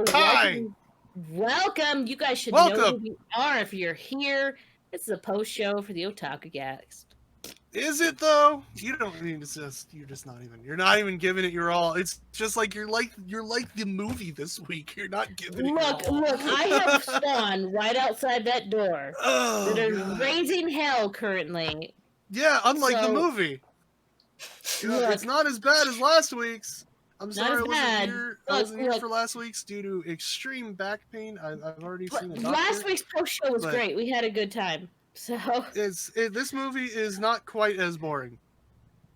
Hi! Welcome. You guys should know who we are if you're here. It's the post show for the Otakucast. Is it though? You don't need to just. You're not even giving it your all. It's just like you're like the movie this week. You're not giving it your all. Look! I have Spawn right outside that door. Oh, that is God. raising hell currently. Yeah, unlike the movie. It's not as bad as last week's. I'm sorry I wasn't here. I wasn't here for last week's due to extreme back pain. I've already seen a doctor. Last week's post show was great. We had a good time. So this movie is not quite as boring.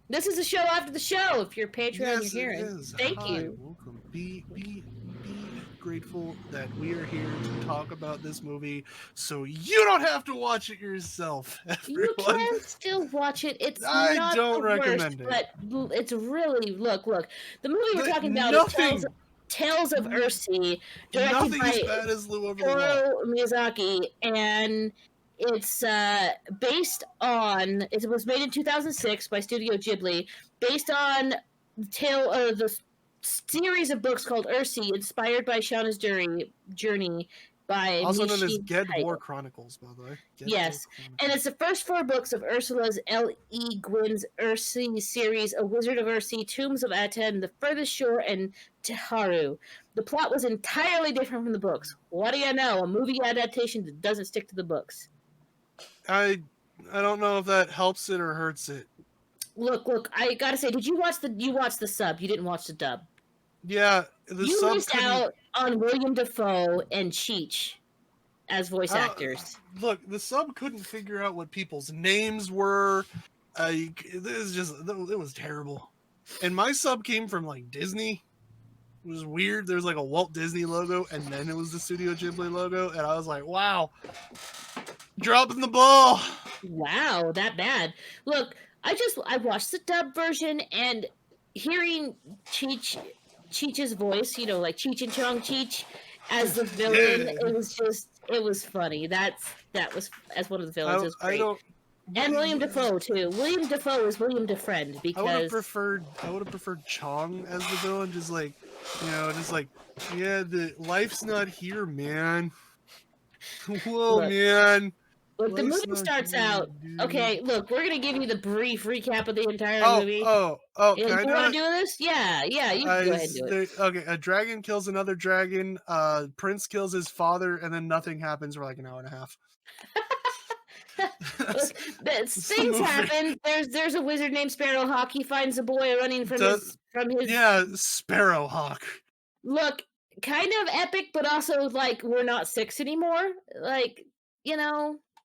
This is the show after the show. If you're a Patreon, yes, you're here. Thank you. Welcome. Be grateful that we are here to talk about this movie, so you don't have to watch it yourself. Everyone. You can still watch it. It's I not don't the recommend worst, it. but it's really look. The movie we're talking about is Tales of Earthsea, directed by Toru Miyazaki, and it's based on. It was made in 2006 by Studio Ghibli, based on the series of books called Earthsea, inspired by Shauna's journey by also Mishi known as Ged Kaito. War Chronicles, by the way. Yes, and it's the first 4 books of Ursula's L.E. Gwyn's Earthsea series, A Wizard of Earthsea, Tombs of Aten, The Furthest Shore, and Teharu. The plot was entirely different from the books. What do you know? A movie adaptation that doesn't stick to the books. I don't know if that helps it or hurts it. Look, I gotta say, you watched the sub, you didn't watch the dub. Yeah, you missed out on William Dafoe and Cheech as voice actors. Look, the sub couldn't figure out what people's names were. It was terrible. And my sub came from like Disney. It was weird. There's like a Walt Disney logo, and then it was the Studio Ghibli logo, and I was like, wow, dropping the ball. Wow, that bad. Look, I watched the dub version, and hearing Cheech's voice, like Cheech and Chong Cheech as the villain, it was funny. That was as one of the villains. It was great. And William Dafoe too. William Dafoe is William Defriend because I would have preferred Chong as the villain, the life's not here, man. Whoa, man. Look, the movie starts out. Okay, look, we're gonna give you the brief recap of the entire movie. You want to do this? Yeah, you can go ahead and do it. Okay, a dragon kills another dragon. Prince kills his father, and then nothing happens for like an hour and a half. Things happen. There's a wizard named Sparrowhawk. He finds a boy running from his. Yeah, Sparrowhawk. Look, kind of epic, but also like we're not 6 anymore. Like,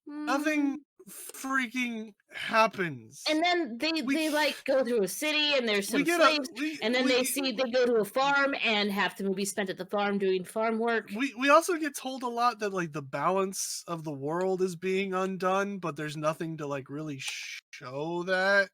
nothing freaking happens. And then they like go through a city and there's some slaves, and then they go to a farm and half the movie spent at the farm doing farm work. We also get told a lot that like the balance of the world is being undone, but there's nothing to like really show that.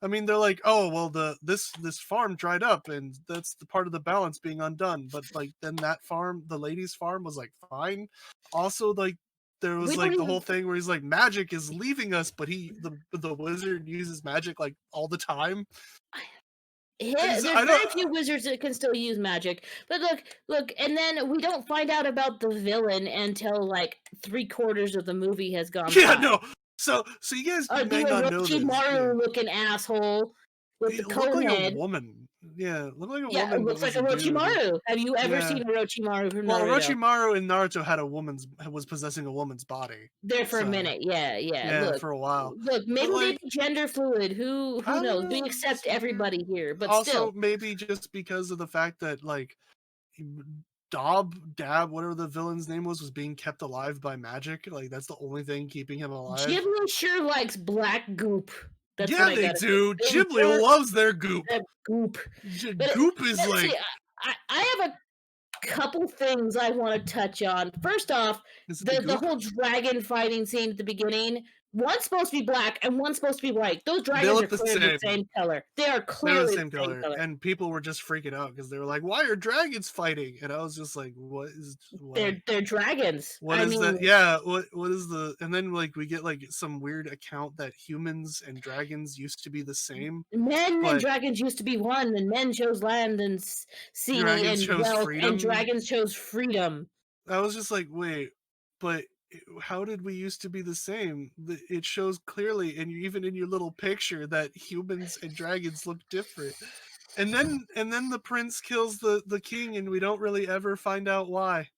I mean, they're like, oh well, this farm dried up, and that's the part of the balance being undone. But like then that farm, the lady's farm, was like fine. Also, like there was like the whole thing where he's like, magic is leaving us, but the wizard uses magic like all the time. Yeah, there's very few wizards that can still use magic. But look, and then we don't find out about the villain until like 3/4 of the movie has gone by. No. So you guys may not know this. Orochimaru looking asshole with the cone head. Like a woman. Yeah, look like a woman. Yeah, it looks like Orochimaru. Have you ever seen Orochimaru from Naruto? Well, Orochimaru in Naruto was possessing a woman's body. There for a minute, yeah. Look, for a while. Look, maybe they be gender fluid. Who knows? We accept everybody here, but also, still. maybe just because of the fact that like Dab, whatever the villain's name was being kept alive by magic. Like that's the only thing keeping him alive. Ghibli sure likes black goop. That's they do. Ghibli loves their goop. Goop. Goop is like. I have a couple things I want to touch on. First off, the whole dragon fighting scene at the beginning One's supposed to be black and one's supposed to be white. Those dragons are clearly the same color. They are clearly the same color. And people were just freaking out because they were like, "Why are dragons fighting?" And I was just like, "What is what? They're dragons. What is that? Yeah, what is the?" And then like we get like some weird account that humans and dragons used to be the same. Men and dragons used to be one, and men chose land and sea and wealth, and dragons chose freedom. I was just like, wait, but how did we used to be the same? It shows clearly, and even in your little picture, that humans and dragons look different. And then the prince kills the king, and we don't really ever find out why.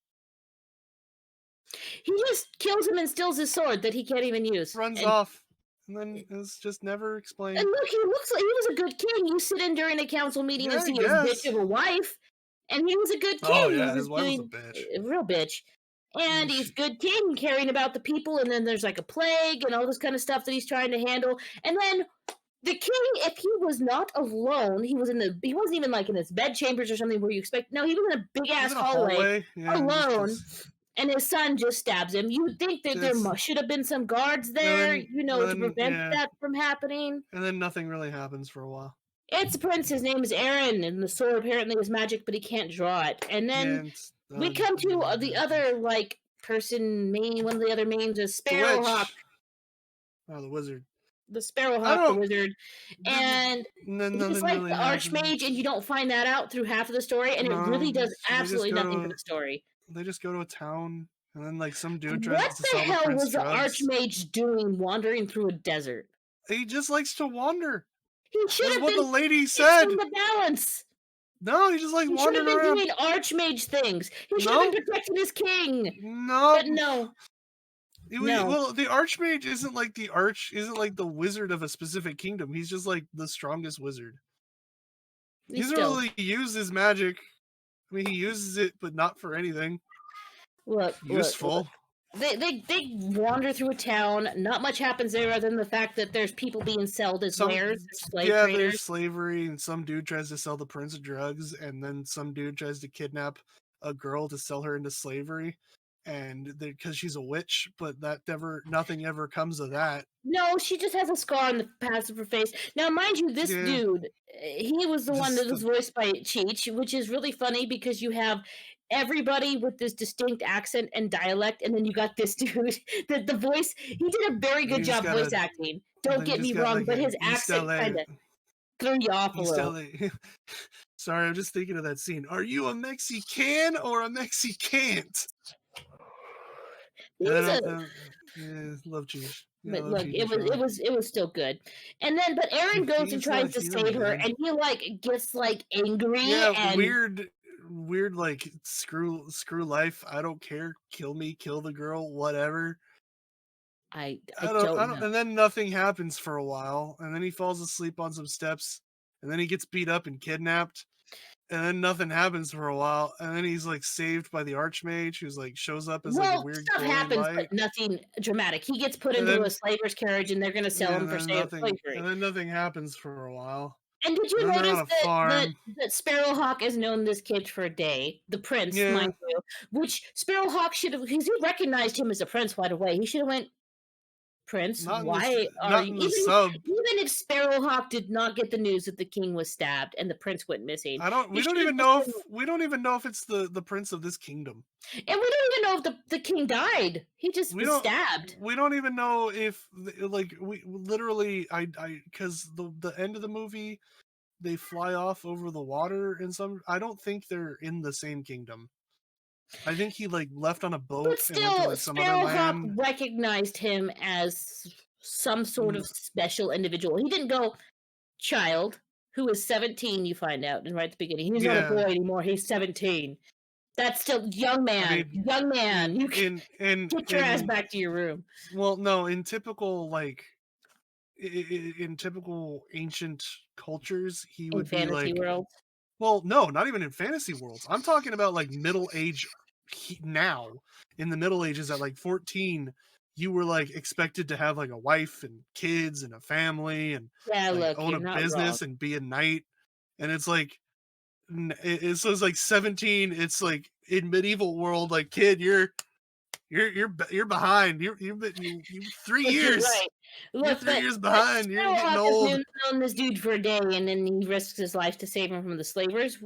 He just kills him and steals his sword that he can't even use. Runs off. And then it's just never explained. And look, he looks like he was a good king. You sit in during a council meeting and see his bitch of a wife, and he was a good king. Oh yeah, his wife was a bitch. A real bitch. And he's good king, caring about the people, and then there's like a plague and all this kind of stuff that he's trying to handle. And then the king, if he was not alone, he wasn't even like in his bed chambers or something where you expect. No, he was in a big ass hallway alone. And his son just stabs him. You'd think that there should have been some guards there, to prevent that from happening. And then nothing really happens for a while. It's a prince. His name is Aaron, and the sword apparently is magic, but he can't draw it. And then we come to the other person main. One of the other mains is Sparrowhawk. Oh, the wizard. The Sparrowhawk, the wizard, and he's like the Archmage, and you don't find that out through half of the story, and it really does absolutely nothing for the story. They just go to a town, and then like some dude tries to sell the prince drugs. What the hell was the Archmage doing wandering through a desert? He just likes to wander. He should have been what the lady said. The balance. No, he just like wandering around. He should have been doing Archmage things. He should have been protecting his king. No, but no. Well, the Archmage isn't like the wizard of a specific kingdom. He's just like the strongest wizard. He doesn't really use his magic. I mean, he uses it, but not for anything useful. They wander through a town. Not much happens there other than the fact that there's people being sold as wares, slave traders. There's slavery, and some dude tries to sell the prince drugs, and then some dude tries to kidnap a girl to sell her into slavery, and because she's a witch, but nothing ever comes of that. No, she just has a scar on the pass of her face. Now, mind you, this dude, he was the one that was voiced by Cheech, which is really funny because you have everybody with this distinct accent and dialect, and then you got this dude that the voice, he did a very good job voice acting. Don't get me wrong, but his accent kind of threw you off a little. Sorry, I'm just thinking of that scene. Are you a Mexican or a Mexicant? Love Cheech. But look, it was still good. And then, but Aaron goes and tries to save her, and he gets angry. Yeah, and weird screw life. I don't care. Kill me, kill the girl, whatever. I don't know. And then nothing happens for a while, and then he falls asleep on some steps, and then he gets beat up and kidnapped. And then nothing happens for a while, and then he's saved by the Archmage, who's shows up as a weird stuff happens, but nothing dramatic. He gets put into a slaver's carriage, and they're going to sell him for slavery. And then nothing happens for a while. And did you notice that Sparrowhawk is known this kid for a day? The prince, mind you. Which Sparrowhawk should have, because he recognized him as a prince right away. He should have went, Prince, why are you? Even if Sparrowhawk did not get the news that the king was stabbed and the prince went missing, we don't even know if it's the prince of this kingdom, and we don't even know if the king died. He just was stabbed. We don't even know if we literally because the end of the movie they fly off over the water and I don't think they're in the same kingdom. I think he left on a boat. But still, Sparrowhawk recognized him as some sort of special individual. He didn't go, child, who is 17, you find out, and right at the beginning. He's not a boy anymore, he's 17. That's still young man. Young man. You can get your ass back to your room. Well, no, in typical ancient cultures, he would be fantasy world. Well, no, not even in fantasy worlds. I'm talking about middle age now. In the Middle Ages at 14, you were expected to have a wife and kids and a family and own a business and be a knight. And it's it's 17. It's in medieval world, kid, you're You're behind. You've been 3 Look, you're years. right. You're Look, 3 years behind. You're getting Sparrowhawk has old. known this dude for a day, and then he risks his life to save him from the slavers.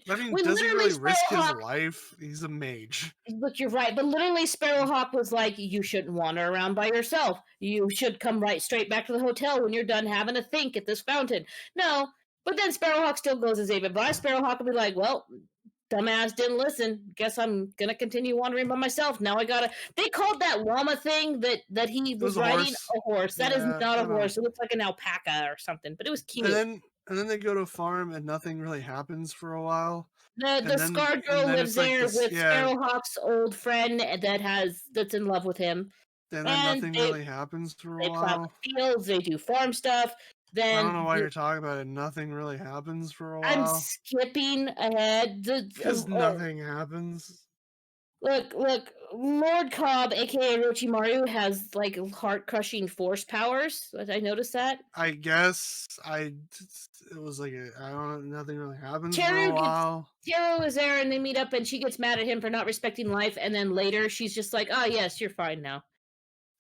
I mean, When does he literally really risk his Sparrowhawk, life? He's a mage. look, you're right, but literally Sparrowhawk was like, "You shouldn't wander around by yourself. You should come right straight back to the hotel when you're done having a think at this fountain." No, but then Sparrowhawk still goes and saves him. But Sparrowhawk will be like, "Well, dumbass didn't listen. Guess I'm gonna continue wandering by myself. Now I gotta." They called that llama thing that he It was was a riding horse. a horse. That is Yeah, not a I don't. horse. It looks like an alpaca or something, but it was And cute. then and then they go to a farm and nothing really happens for a while. The And scarred girl then lives it's like there this, with yeah, Sparrowhawk's old friend that's in love with him, and then and nothing really happens for a they plow while. the fields. They do farm stuff. I don't know Then why you're talking about it. Nothing really happens for a I'm while skipping ahead. because nothing happens. Look, Lord Cobb, aka Orochimaru, has like heart crushing force powers. I noticed that. I guess it was like I don't know. Nothing really happens for a Teru gets while. Teru is there and they meet up and she gets mad at him for not respecting life, and then later she's just like, "Oh yes, you're fine now."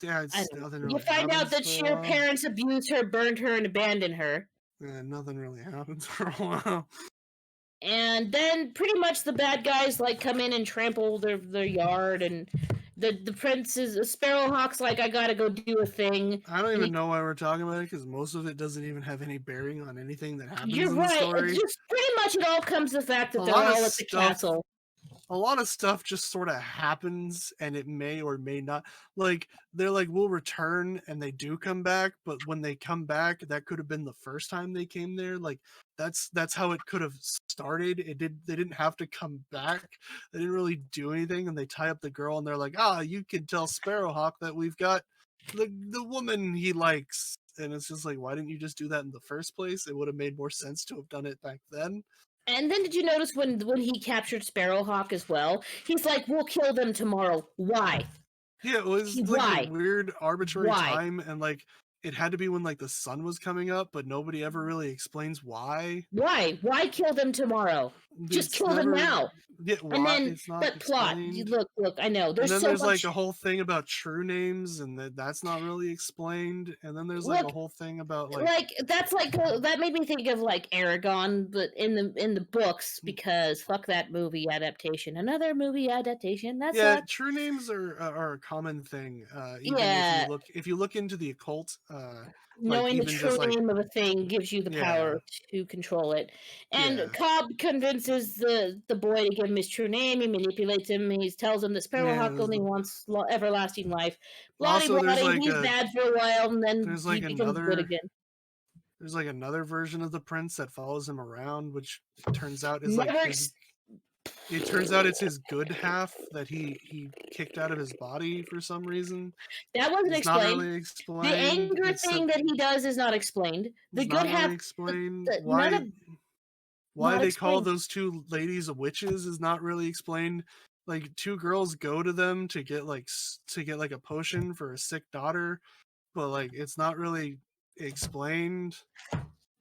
Yeah, I it's don't know. nothing You really find out happens that for a her while. parents abused her, burned her, and abandoned her. Yeah, nothing really happens for a while. And then pretty much the bad guys like come in and trample their yard, and the prince is Sparrowhawk's like, "I gotta go do a thing," I don't and even know why we're talking about it because most of it doesn't even have any bearing on anything that happens you're in the right. It's story. just pretty much it all comes to the fact A that they're lot of all at the stuff castle. a lot of stuff just sort of happens and it may or may not, like they're like we'll return and they do come back, but when they come back that could have been the first time they came there. Like that's how it could have started. They didn't have to come back. They didn't really do anything, and they tie up the girl and they're like, you can tell Sparrowhawk that we've got the woman he likes. And it's just like, why didn't you just do that in the first place? It would have made more sense to have done it back then. And then did you notice when he captured Sparrowhawk as well? He's like, "We'll kill them tomorrow." Why? Yeah, it was like a Why? weird arbitrary Why? time, and like it had to be when like the sun was coming up, but nobody ever really explains why. Why? Why kill them tomorrow? Just It's kill them never now. yeah, And why then, it's not but plot. explained. Look. I know And there's then so there's like much. a whole thing about true names, and that's not really explained. And then there's like a Look, whole thing about like that's like that made me think of like Aragon, but in the books, because fuck that movie adaptation. Another movie adaptation that yeah, sucks. true names are a common thing. Even Yeah, if you look into the occult, like knowing the even true just like name of a thing gives you the yeah, power to control it. And yeah, Cobb convinces the boy to give him his true name. He manipulates him. He tells him that yeah. Sparrowhawk only wants everlasting life. Bloody Also, bloody. He's bad for a while, and then there's he like becomes good another again. there's like another version of the prince that follows him around, which turns out is like Never. his. It turns out it's his good half that he kicked out of his body for some reason. That wasn't It's not explained. really The explained. anger thing that he does is not explained. The It's good not half, really explained. none of Why not they call explained. those two ladies witches is not really explained. Like two girls go to them to get like a potion for a sick daughter, but like it's not really explained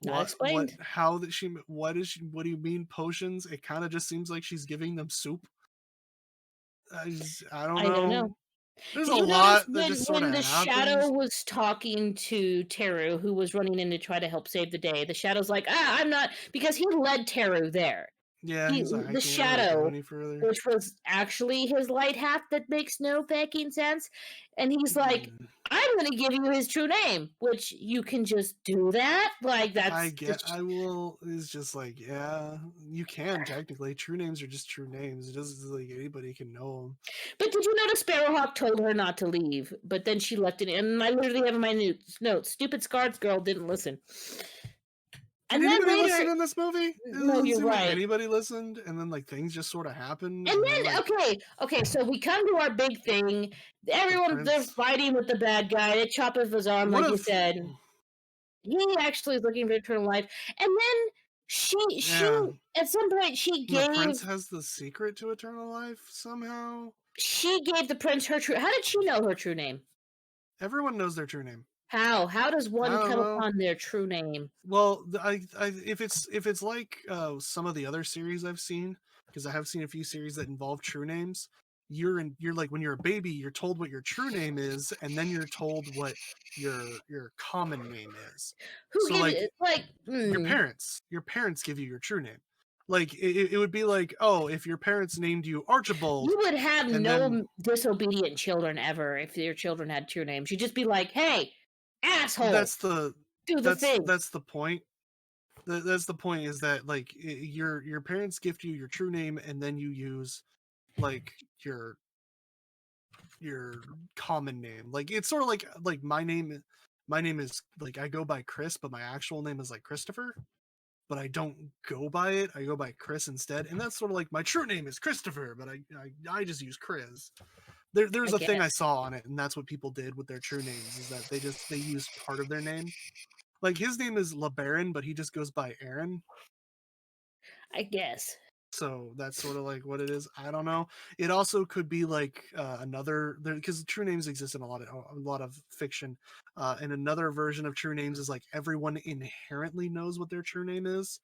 Not explained. how that she what do you mean potions? It kind of just seems like she's giving them soup. I don't I don't know. know. There's a Did you notice lot that just sort when of the shadow happens. was talking to Teru, who was running in to try to help save the day? The shadow's like, I'm not, because he led Teru there. Yeah, he's like I The can't really go shadow, any further. which was actually his light half that makes no fucking sense, and he's like, Mm, "I'm going to give you his true name," which you can just do that. Like I that's get just. I will is just like yeah, you can technically. True names are just true names. It doesn't like anybody can know them. But did you notice Sparrowhawk told her not to leave, but then she left it, and I literally have in my notes, stupid Scarred girl didn't listen. Did And then anybody later, listen in this movie? It no, doesn't you're seem like right. anybody listened, and then like things just sort of happened, And and then then like okay, so we come to our big thing. the Everyone they're prince. fighting with the bad guy. They chop off his arm, What like you if said. He actually is looking for eternal life. And then she yeah, at some point the prince has the secret to eternal life somehow? she gave the prince her true. How did she know her true name? Everyone knows their true name. How does I one don't come know. upon their true name? Well, if it's like some of the other series I've seen, because I have seen a few series that involve true names. you're like when you're a baby, you're told what your true name is, and then you're told what your common name is. Who So gave like it like your parents give you your true name. Like it would be like, oh, if your parents named you Archibald, you would have and then no disobedient children ever if your children had true names. You'd just be like, "Hey, asshole, that's the do the thing." that's the point. That's the point, is that like your parents gift you your true name, and then you use like your common name. Like it's sort of like my name is like, I go by Chris, but my actual name is like Christopher, but I don't go by it. I go by Chris instead, and that's sort of like my true name is Christopher, but I just use Chris. I There's a thing I guess. saw on it, and that's what people did with their true names, is that they used part of their name. Like his name is LeBaron, but he just goes by Aaron. I guess. So that's sort of like what it is. I don't know. It also could be like another, because true names exist in a lot of fiction, and another version of true names is like everyone inherently knows what their true name is,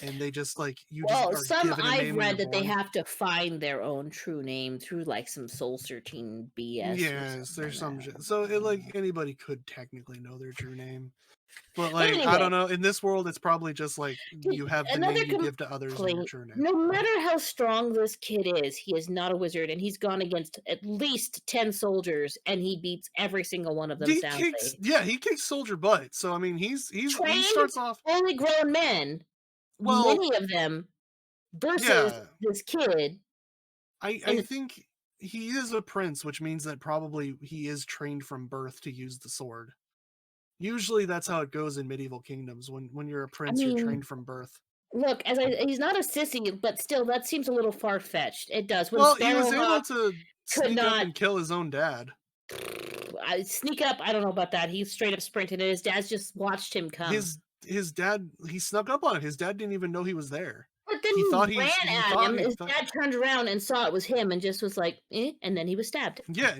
and they just like, you just Well, are some given a I've name when you're read that they born. have to find their own true name through like some soul searching BS or Yes, something there's like some that. so it, like anybody could technically know their true name, but But like I anyway, don't know. In this world, it's probably just like dude, you have the another name you give to others and your complaint. true name. No matter how strong this kid is, he is not a wizard, and he's gone against at least 10 soldiers, and he beats every single one of them soundly. He kicks soldier butt. So I mean, he Trained, starts off fully grown men, well. many of them, versus Yeah, this kid. I And think he is a prince, which means that probably he is trained from birth to use the sword. Usually, that's how it goes in medieval kingdoms. When you're a I prince, you're mean, trained from birth. look, he's not a sissy, but still, that seems a little far fetched. It does. When Well, he was able Sparrowhawk to could sneak up not and kill his own dad. sneak up, I don't know about that. He straight up sprinted, and his dad's just watched him come. His dad, he snuck up on him. His dad didn't even know he was there. But then he ran at him. He His thought dad turned around and saw it was him, and just was like, eh, and then he was stabbed. yeah.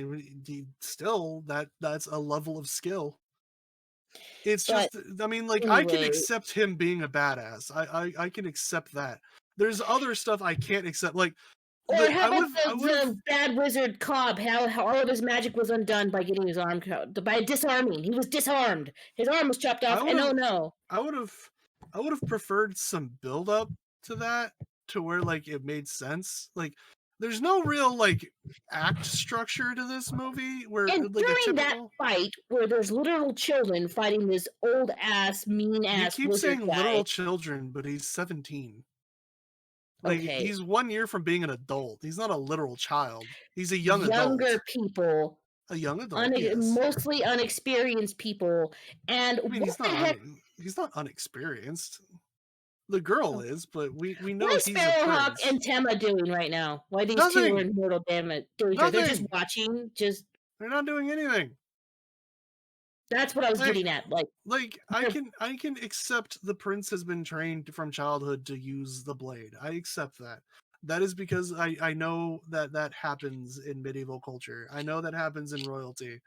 Still, that's a level of skill. It's But just, I mean, like I can anyway, accept him being a badass. I can accept that. There's other stuff I can't accept. Like or how about I the, would have the bad wizard Cobb? How all of his magic was undone by getting his arm by disarming. He was disarmed. His arm was chopped I off, would and oh have no, I would have I would have preferred some build up to that, to where like it made sense. Like there's no real like act structure to this movie, where and like a during that typical, fight, where there's literal children fighting this old ass, mean you ass keep wizard saying guy. literal children, but he's 17. Like Okay, he's 1 year from being an adult. He's not a literal child. He's a young adult. younger people, A young adult, yes. mostly unexperienced people, and I mean, what the heck? he's not unexperienced. The girl is, but we What know is he's a Sparrowhawk prince. and Tema doing right now? Why these two are Nothing. in mortal danger? They're just Nothing. watching. Just They're not doing anything. that's what I was Like getting at. Like they're I can accept the prince has been trained from childhood to use the blade. I accept that. That is because I know that that happens in medieval culture. I know that happens in royalty.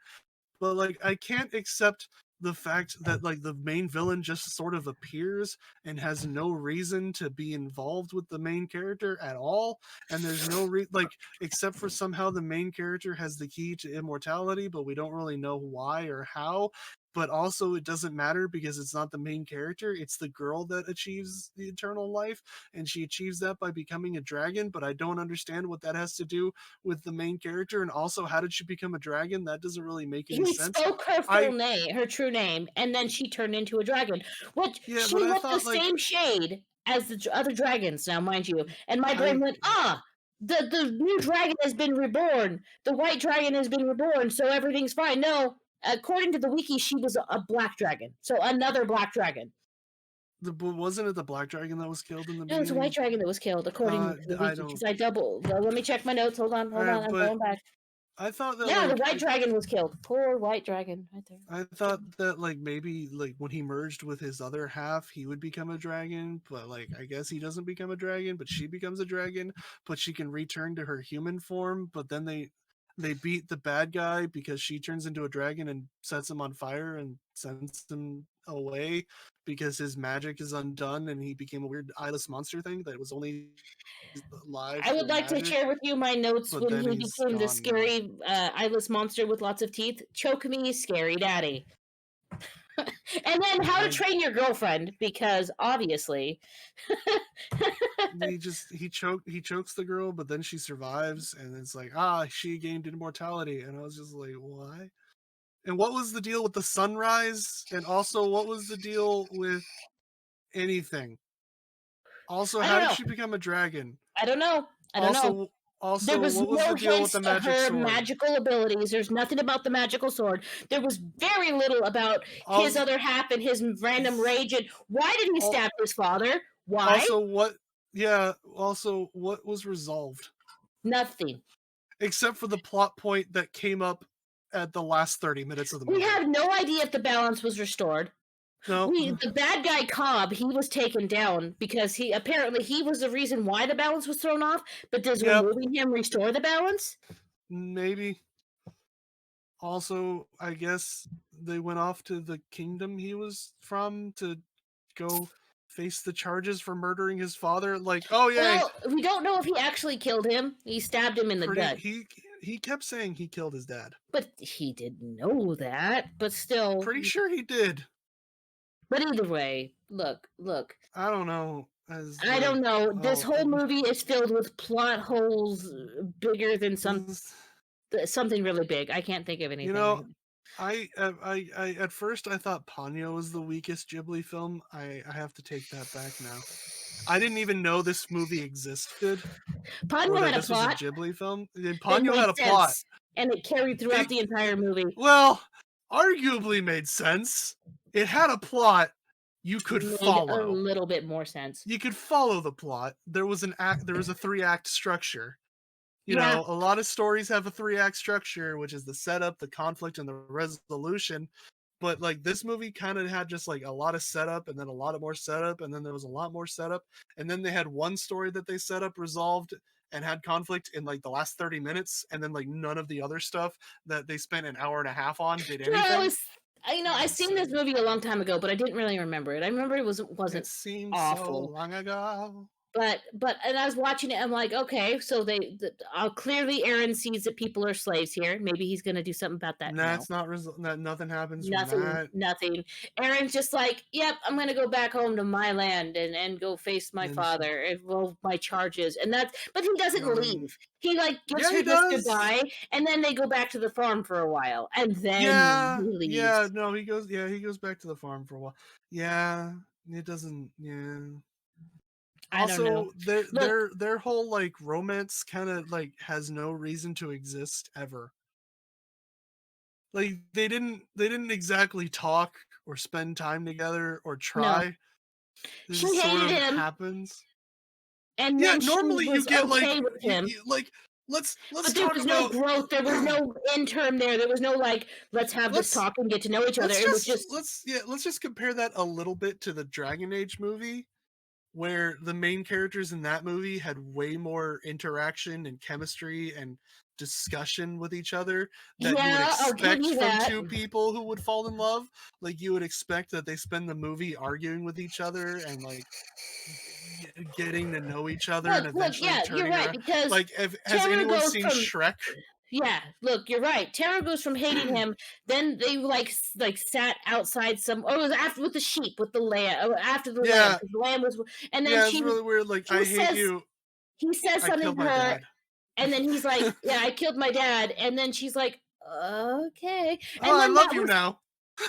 But like I can't accept the fact that like the main villain just sort of appears and has no reason to be involved with the main character at all, and there's no like, except for somehow the main character has the key to immortality, but we don't really know why or how. But also it doesn't matter because it's not the main character, it's the girl that achieves the eternal life, and she achieves that by becoming a dragon, but I don't understand what that has to do with the main character. And also, how did she become a dragon? That doesn't really make any he sense. spoke her full I name, her true name, and then she turned into a dragon. Which Yeah, she but I looked the thought like same shade as the other dragons. Now, mind you, and my brain I went, ah. The new dragon has been reborn. The white dragon has been reborn, so everything's fine. No, according to the wiki, she was a black dragon. So another black dragon. wasn't it the black dragon that was killed in the No, it's a white beginning? dragon that was killed, according to the I wiki. don't. Because I double. Well, let me check my notes. All Hold right, on. I'm but going back. I thought that Yeah, the like white dragon was killed. Poor white dragon, right there. I thought that like maybe like when he merged with his other half, he would become a dragon, but like I guess he doesn't become a dragon, but she becomes a dragon, but she can return to her human form, but then they beat the bad guy because she turns into a dragon and sets him on fire and sends him away because his magic is undone and he became a weird eyeless monster thing that was only alive I would through like to magic. share with you my notes But when then he he's became the gone now. scary eyeless monster with lots of teeth. Choke me, scary daddy. And then How to Train Your Girlfriend, because obviously he chokes the girl, but then she survives, and it's like, she gained immortality, and I was just like, why? And what was the deal with the sunrise? And also, what was the deal with anything? Also, I how don't did know. she become a dragon? I don't know. There was What was no the deal with hints the to magic her sword? magical abilities. There's nothing about the magical sword. There was very little about his Also, other half and his random rage. And why did he stab his father? Why? also, what? Yeah. Also, what was resolved? Nothing. Except for the plot point that came up at the last 30 minutes of the movie. We have no idea if the balance was restored. No. The bad guy Cobb, he was taken down because he was the reason why the balance was thrown off. But does removing him restore the balance? Maybe. Also, I guess they went off to the kingdom he was from to go face the charges for murdering his father. Like, oh yeah. Well, we don't know if he actually killed him. He stabbed him in the gut. He kept saying he killed his dad. But he didn't know that. But still, pretty sure he did. But either way, look. I don't know. I don't know. This whole movie is filled with plot holes bigger than something really big. I can't think of anything. You know, I at first I thought Ponyo was the weakest Ghibli film. I have to take that back now. I didn't even know this movie existed. Ponyo had a plot. Was a Ghibli film. Ponyo had a plot, and it carried throughout the entire movie. Well, arguably made sense. It had a plot. You could follow a little bit more sense. You could follow the plot. There was a 3-act structure. You know, a lot of stories have a 3-act structure, which is the setup, the conflict, and the resolution. But like this movie kind of had just like a lot of setup and then a lot of more setup and then there was a lot more setup and then they had one story that they set up, resolved, and had conflict in like the last 30 minutes and then like none of the other stuff that they spent an hour and a half on did anything. I seen this movie a long time ago, but I didn't really remember it. I remember it wasn't it seems awful. So long ago. But and I was watching it. I'm like, okay, so clearly Aaron sees that people are slaves here. Maybe he's going to do something about that. That's not nothing happens. Nothing. Aaron's just like, yep, I'm going to go back home to my land and go face my father and roll my charges. And but he doesn't leave. He like gives her this goodbye, and then they go back to the farm for a while, and then he leaves. He goes back to the farm for a while. Yeah, it doesn't. Yeah. Also, their whole like romance kind of like has no reason to exist ever. Like they didn't exactly talk or spend time together or try. No. She hated him. Happens. And yeah, normally you get okay with him. Let's but there was no growth. There was no intern there. There was no like, let's have this talk and get to know each other. It was just let's just compare that a little bit to the Dragon Age movie, where the main characters in that movie had way more interaction and chemistry and discussion with each other that you would expect from two people who would fall in love. Like you would expect that they spend the movie arguing with each other and like getting to know each other and eventually turning you're right, around. Because like has anyone seen Shrek? Yeah, look, you're right. Tara goes from hating him, then they like sat outside some. Oh, it was after with the sheep, with the lamb. After the lamb, because the lamb was. And then it's really weird. Like I hate you. He says something to her, and then he's like, "Yeah, I killed my dad." And then she's like, "Okay." And I love you now.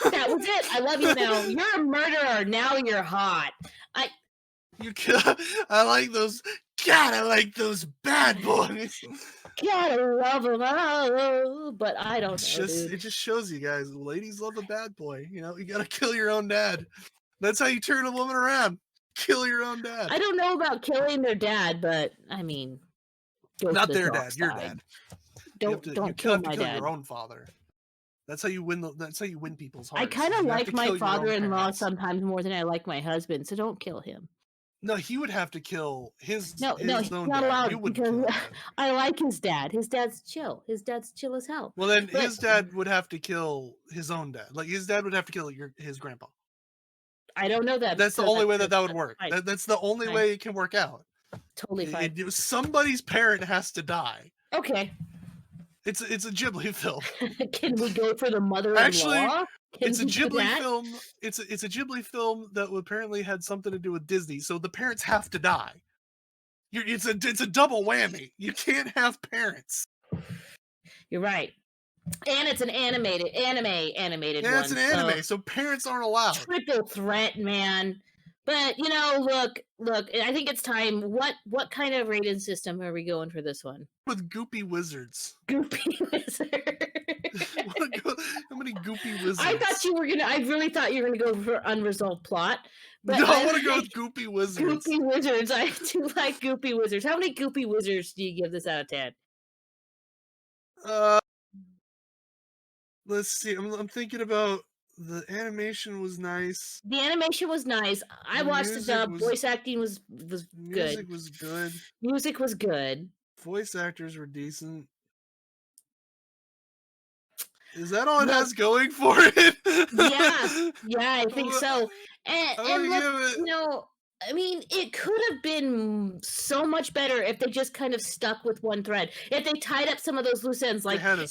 That was it. I love you now. You're a murderer. Now you're hot. I like those. God, I like those bad boys. God, I love them. Oh, but I don't know. It just shows you guys, ladies love a bad boy. You know, you gotta kill your own dad. That's how you turn a woman around. Kill your own dad. I don't know about killing their dad, but I mean, not their dad, your dad. Don't kill my dad. Your own father. That's how you win. That's how you win people's hearts. I kind of like my father-in-law sometimes more than I like my husband, so don't kill him. No, he would have to kill his. No, he's not allowed because I like his dad. His dad's chill. His dad's chill as hell. Well, then his dad would have to kill his own dad. Like his dad would have to kill his grandpa. I don't know that. That's the So only way that's that would work. fine. That's the only Fine. way it can work out. Totally fine. Somebody's parent has to die. Okay. It's a Ghibli film. Can we go for the Actually, mother-in-law? Can it's a we do Ghibli that? film. It's a Ghibli film that apparently had something to do with Disney. So the parents have to die. It's a double whammy. You can't have parents. You're right. And it's an animated Yeah, one. it's an anime, so parents aren't allowed. Triple threat, man. But look. I think it's time. What kind of rating system are we going for this one? With goopy wizards. Goopy wizard. How many goopy wizards? I really thought you were gonna go for unresolved plot. But no, I want to go with goopy wizards. Goopy wizards. I do like goopy wizards. How many goopy wizards do you give this out of 10? Let's see. I'm thinking about the animation was nice. The animation was nice. I watched the dub. Voice acting was good. Music was good. Music was good. Voice actors were decent. Is that all it has going for it? Yeah, I think so. And look, I mean, it could have been so much better if they just kind of stuck with one thread. If they tied up some of those loose ends, like Aaron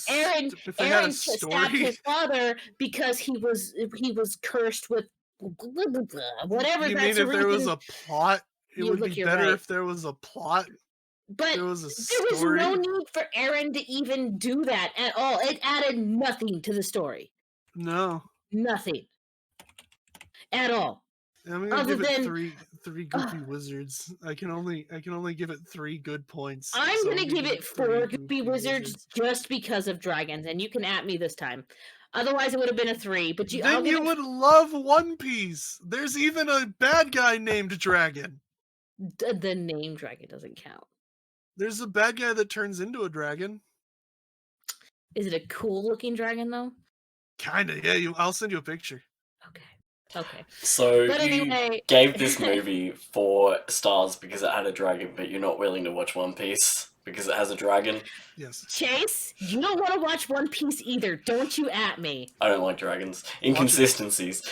stabbed his father because he was cursed with whatever. You mean if there was a plot? It would be better if there was a plot. But there was no need for Aaron to even do that at all. It added nothing to the story. No. Nothing. At all. I'm gonna give it three goopy wizards. I can only give it 3 good points. I'm gonna give it 4 goopy wizards just because of dragons, and you can at me this time. Otherwise, it would have been a 3. But then you would love One Piece. There's even a bad guy named Dragon. The name Dragon doesn't count. There's a bad guy that turns into a dragon. Is it a cool-looking dragon, though? Kinda, yeah. I'll send you a picture. Okay. So you gave this movie 4 stars because it had a dragon, but you're not willing to watch One Piece because it has a dragon? Yes. Chase, you don't want to watch One Piece either, don't you at me? I don't like dragons. Inconsistencies.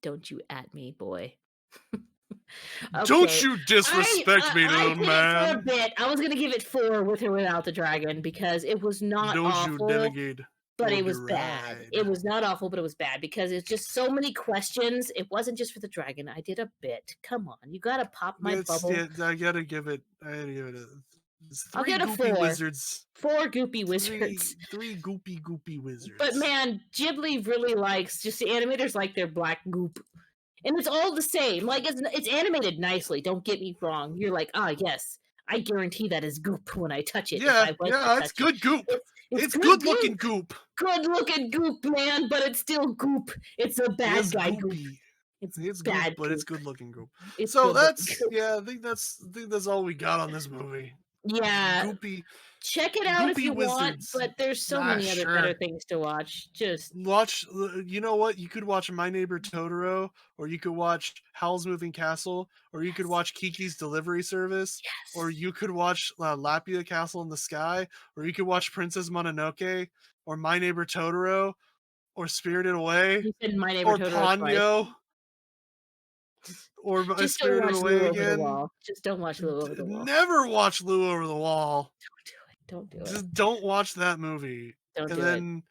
Don't you at me, boy. Okay. Don't you disrespect me, little man. For a bit. I was going to give it 4 with or without the dragon because it was not awful. Don't you delegate. But it was bad. It was not awful, but it was bad because it's just so many questions. It wasn't just for the dragon. I did a bit. Come on, you gotta pop my bubble. Yeah, I gotta give it. I'll get a 4. Wizards. 4 goopy wizards. 3 goopy wizards. But man, Ghibli really likes. Just the animators like their black goop, and it's all the same. Like it's animated nicely. Don't get me wrong. You're like, yes, I guarantee that is goop when I touch it. Yeah, it's good goop. It's good looking goop. Good looking goop, man, but it's still goop. It's a bad guy goop. It's bad, but it's good looking goop. I think that's all we got on this movie. Yeah. Goopy. Check it out if you want, but there's so many other better things to watch. Just watch. You know what? You could watch My Neighbor Totoro, or you could watch Howl's Moving Castle, or you could watch Kiki's Delivery Service, or you could watch Lapia Castle in the Sky, or you could watch Princess Mononoke, or My Neighbor Totoro, or Spirited Away, you said My Neighbor or Ponyo. Or just Spirited Away again. Just don't watch Lou Over the Wall. Never watch Lou Over the Wall. Don't do it. Just don't watch that movie. Then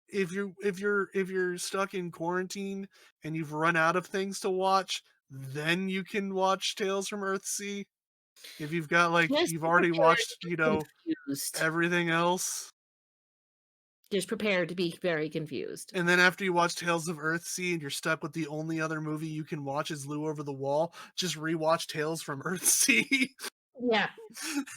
if you're stuck in quarantine and you've run out of things to watch, then you can watch Tales from Earthsea. If you've got you've already watched, everything else. Just prepare to be very confused. And then after you watch Tales of Earthsea and you're stuck with the only other movie you can watch is Lou Over the Wall, just rewatch Tales from Earthsea. Yeah.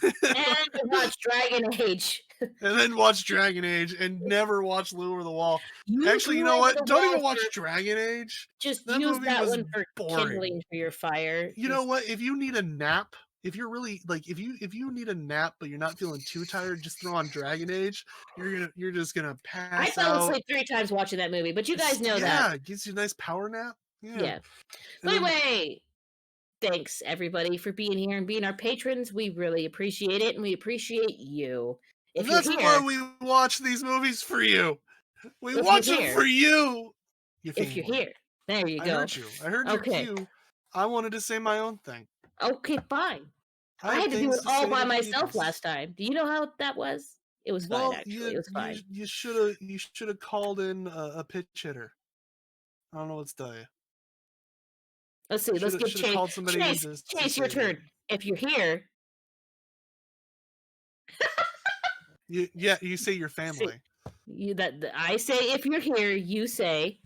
And watch Dragon Age. And then watch Dragon Age and never watch Lou Over the Wall. Actually, you know what? Don't even watch Dragon Age. Just use that one for kindling for your fire. You know what? If you need a nap, if you're really if you need a nap but you're not feeling too tired, just throw on Dragon Age. You're just gonna pass out. I fell asleep 3 times watching that movie, but you guys know that. Yeah, it gives you a nice power nap. Yeah. Anyway, thanks everybody for being here and being our patrons. We really appreciate it, and we appreciate you. That's why we watch these movies for you. We watch it for you. If you're here. There you go. I heard you. I heard your cue. I wanted to say my own thing. Okay, fine. I had to do it all by myself last time. Do you know how that was? It was fine, actually. It was fine. You should have called in a pitch hitter. I don't know what to tell you. Let's see. Let's give Chase. Called somebody Chase, your turn. If you're here. You say your family. I say if you're here, you say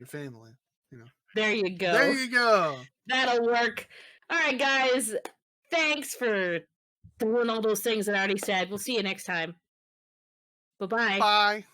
your family. You know. There you go. There you go. That'll work. All right, guys. Thanks for doing all those things that I already said. We'll see you next time. Bye-bye. Bye.